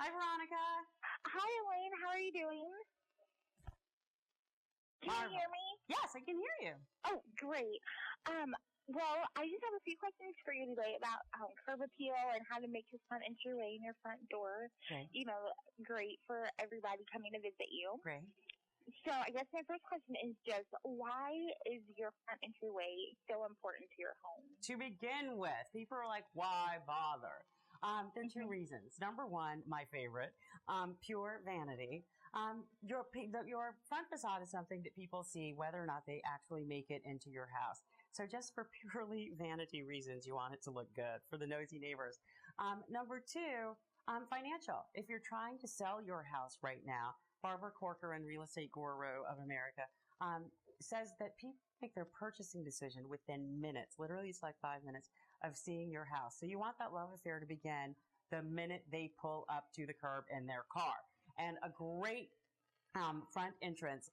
Hi, Veronica. Hi, Elaine. How are you doing? Can you hear me? Yes, I can hear you. Oh, great. Well, I just have a few questions for you today about curb appeal and how to make your front entryway and your front door, Okay. Great for everybody coming to visit you. Great. So I guess my first question is just, why is your front entryway so important to your home? To begin with, people are like, why bother? There are two reasons. Number one, my favorite, pure vanity. Your front facade is something that people see whether or not they actually make it into your house. So just for purely vanity reasons, you want it to look good for the nosy neighbors. Number two, financial. If you're trying to sell your house right now, Barbara Corcoran, real estate guru of America, says that people make their purchasing decision within minutes. Literally, it's like 5 minutes of seeing your house. So you want that love affair to begin the minute they pull up to the curb in their car. And a great front entrance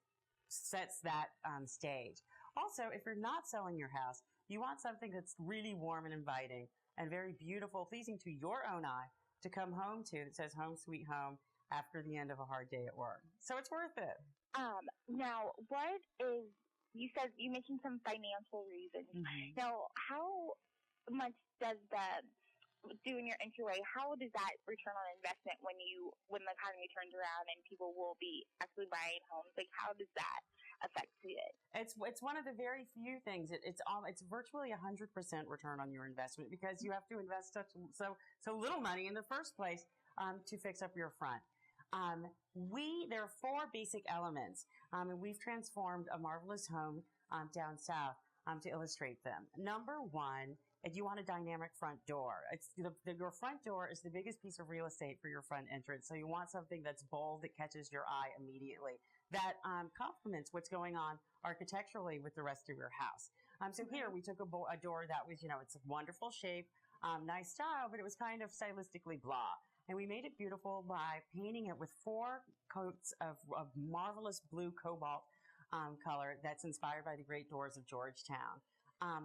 sets that stage. Also, if you're not selling your house, you want something that's really warm and inviting and very beautiful, pleasing to your own eye to come home to that says home sweet home after the end of a hard day at work. So it's worth it. Now, you mentioned some financial reasons. Mm-hmm. Now, how much does doing your entryway, how does that return on investment when the economy turns around and people will be actually buying homes? Like, how does that affect it? It's one of the very few things. It's virtually 100% return on your investment because you have to invest so little money in the first place to fix up your front. There are four basic elements, and we've transformed a marvelous home down south to illustrate them. Number one, you want a dynamic front door. Your front door is the biggest piece of real estate for your front entrance, so you want something that's bold, that catches your eye immediately, that complements what's going on architecturally with the rest of your house. So here we took a door that was, it's a wonderful shape, nice style, but it was kind of stylistically blah. And we made it beautiful by painting it with 4 coats of marvelous blue cobalt color that's inspired by the great doors of Georgetown,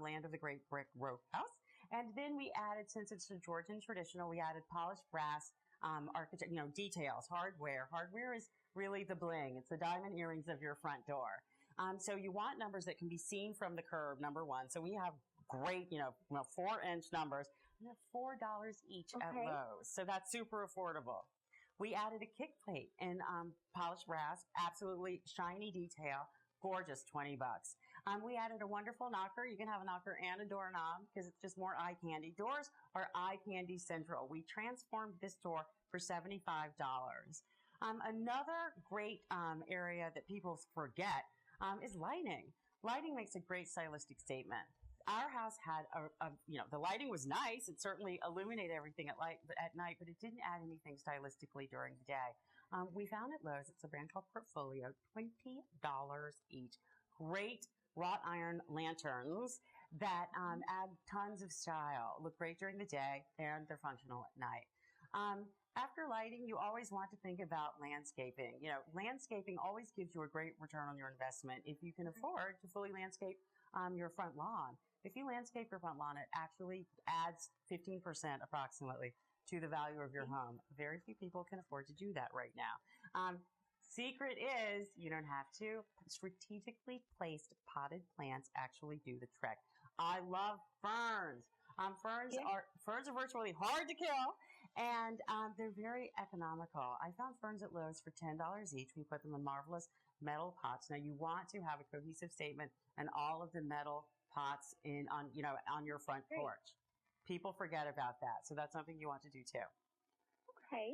land of the great brick rope house. And then we added, since it's a Georgian traditional, we added polished brass details, hardware. Hardware is really the bling. It's the diamond earrings of your front door. So you want numbers that can be seen from the curb, number one. So we have great, 4-inch numbers. They're $4 each at Lowe's. So that's super affordable. We added a kick plate in polished brass, absolutely shiny detail, gorgeous, $20. We added a wonderful knocker. You can have a knocker and a doorknob because it's just more eye candy. Doors are eye candy central. We transformed this door for $75. Another great area that people forget is lighting. Lighting makes a great stylistic statement. Our house had the lighting was nice. It certainly illuminated everything at night, but it didn't add anything stylistically during the day. We found at Lowe's, it's a brand called Portfolio, $20 each. Great wrought iron lanterns that add tons of style, look great during the day, and they're functional at night. After lighting, you always want to think about landscaping. Landscaping always gives you a great return on your investment if you can afford to fully landscape your front lawn. If you landscape your front lawn, it actually adds 15% approximately to the value of your home. Very few people can afford to do that right now. Secret is you don't have to. Strategically placed potted plants actually do the trick. I love ferns. Ferns are virtually hard to kill, and they're very economical. I found ferns at Lowe's for $10 each. We put them in marvelous metal pots. Now you want to have a cohesive statement and all of the metal pots on your front porch. People forget about that, so that's something you want to do too. Okay.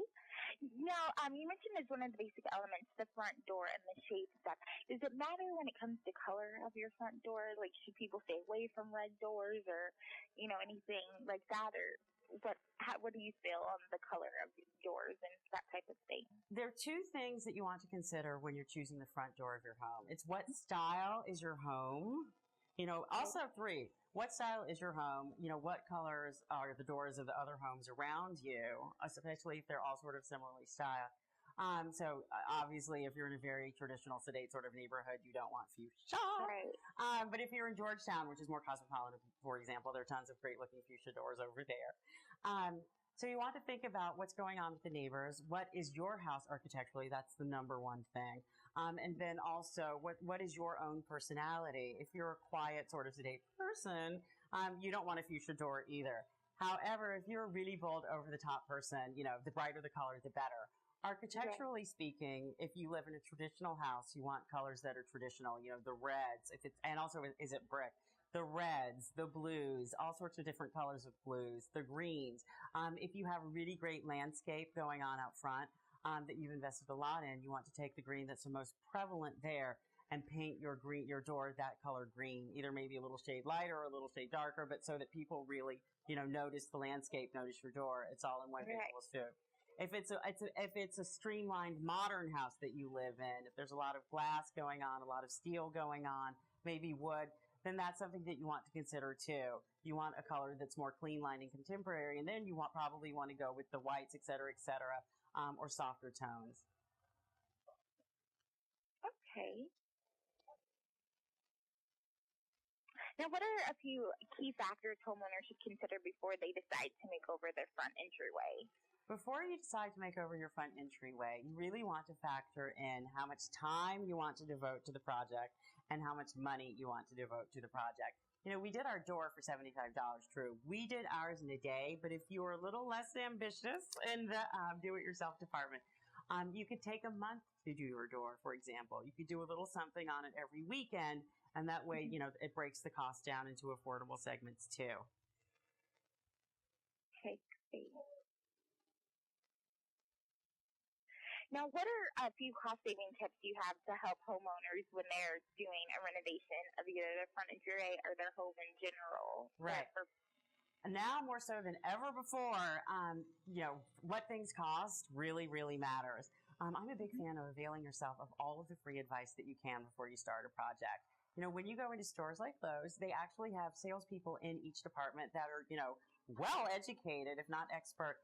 Now, you mentioned as one of the basic elements, the front door and the shape and stuff. Does it matter when it comes to color of your front door? Like, should people stay away from red doors or, anything like that? Or what do you feel on the color of doors and that type of thing? There are 2 things that you want to consider when you're choosing the front door of your home. It's what style is your home? Also 3. What style is your home? What colors are the doors of the other homes around you, especially if they're all sort of similarly styled. So obviously, if you're in a very traditional, sedate sort of neighborhood, you don't want fuchsia. Right. But if you're in Georgetown, which is more cosmopolitan, for example, there are tons of great looking fuchsia doors over there. So you want to think about what's going on with the neighbors. What is your house architecturally? That's the number one thing. And then also, what is your own personality? If you're a quiet, sort of sedate person, you don't want a fuchsia door either. However, if you're a really bold, over-the-top person, the brighter the color, the better. Architecturally speaking, if you live in a traditional house, you want colors that are traditional. The reds, and also is it brick? The reds, the blues, all sorts of different colors of blues, the greens. If you have a really great landscape going on out front that you've invested a lot in, you want to take the green that's the most prevalent there and paint your door that color green, either maybe a little shade lighter or a little shade darker, but so that people really, notice the landscape, notice your door. It's all in one visual too. If it's a streamlined modern house that you live in, if there's a lot of glass going on, a lot of steel going on, maybe wood, then that's something that you want to consider too. You want a color that's more clean line and contemporary, and then you probably want to go with the whites, et cetera, or softer tones. Okay. Now, what are a few key factors homeowners should consider before they decide to make over their front entryway? Before you decide to make over your front entryway, you really want to factor in how much time you want to devote to the project and how much money you want to devote to the project. We did our door for $75, true. We did ours in a day, but if you were a little less ambitious in the do-it-yourself department, you could take a month to do your door, for example. You could do a little something on it every weekend, and that way, it breaks the cost down into affordable segments too. Okay, great. Now, what are a few cost-saving tips you have to help homeowners when they're doing a renovation of either their front entryway or their home in general? Right. Now more so than ever before, what things cost really, really matters. I'm a big fan of availing yourself of all of the free advice that you can before you start a project. When you go into stores like Lowe's, they actually have salespeople in each department that are, well educated, if not expert,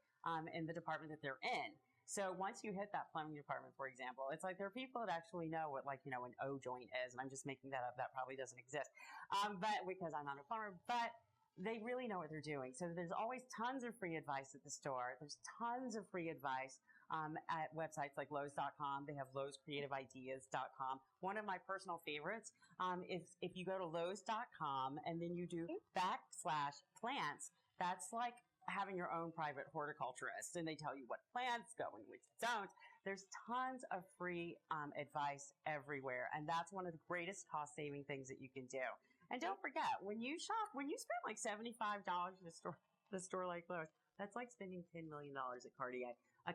in the department that they're in. So once you hit that plumbing department, for example, it's like there are people that actually know what, an O joint is, and I'm just making that up. That probably doesn't exist, but because I'm not a plumber, but they really know what they're doing. So there's always tons of free advice at the store. There's tons of free advice at websites like Lowe's.com. They have Lowe'sCreativeIdeas.com. One of my personal favorites is if you go to Lowe's.com and then you do /plants, that's like having your own private horticulturist, and they tell you what plants go and which don't. There's tons of free advice everywhere, and that's one of the greatest cost-saving things that you can do. And don't forget, when you spend like $75 at a store like Lowe's, that's like spending $10 million at Cartier. A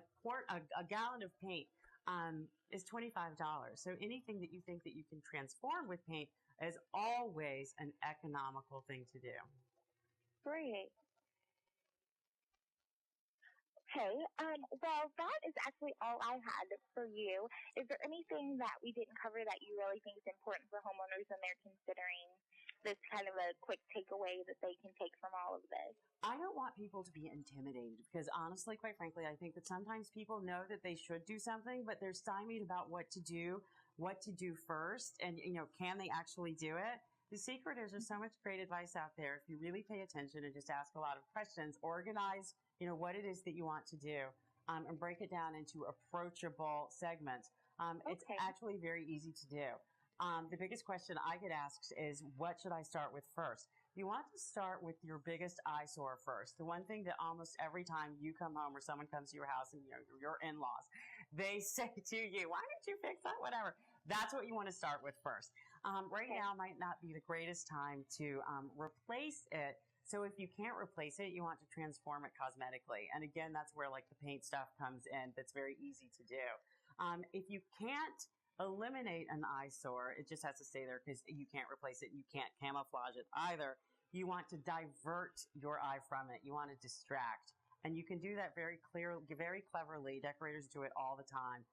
gallon of paint is $25. So anything that you think that you can transform with paint is always an economical thing to do. Great. Okay, well, that is actually all I had for you. Is there anything that we didn't cover that you really think is important for homeowners when they're considering this kind of a quick takeaway that they can take from all of this? I don't want people to be intimidated because honestly, quite frankly, I think that sometimes people know that they should do something, but they're stymied about what to do first, and, can they actually do it? The secret is there's so much great advice out there. If you really pay attention and just ask a lot of questions, organize, what it is that you want to do, and break it down into approachable segments. It's actually very easy to do. The biggest question I get asked is, what should I start with first? You want to start with your biggest eyesore first. The one thing that almost every time you come home or someone comes to your house and, your in-laws, they say to you, why don't you fix that? Whatever. That's what you want to start with first. Right now might not be the greatest time to replace it. So if you can't replace it, you want to transform it cosmetically. And again, that's where like the paint stuff comes in. That's very easy to do. If you can't eliminate an eyesore, it just has to stay there because you can't replace it. You can't camouflage it either. You want to divert your eye from it. You want to distract. And you can do that very cleverly. Decorators do it all the time.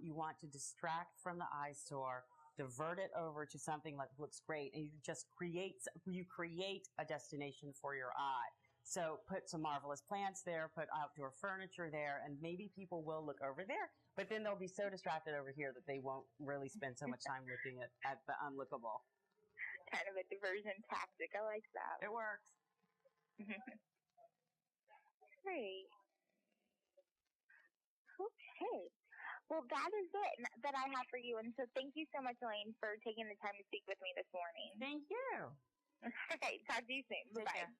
You want to distract from the eyesore, divert it over to something that looks great, and you create a destination for your eye. So put some marvelous plants there, put outdoor furniture there, and maybe people will look over there, but then they'll be so distracted over here that they won't really spend so much time looking at the unlookable. Kind of a diversion tactic. I like that. It works. Great. Okay. Well, that is it that I have for you. And so thank you so much, Elaine, for taking the time to speak with me this morning. Thank you. All right. Talk to you soon. Take Bye-bye. care.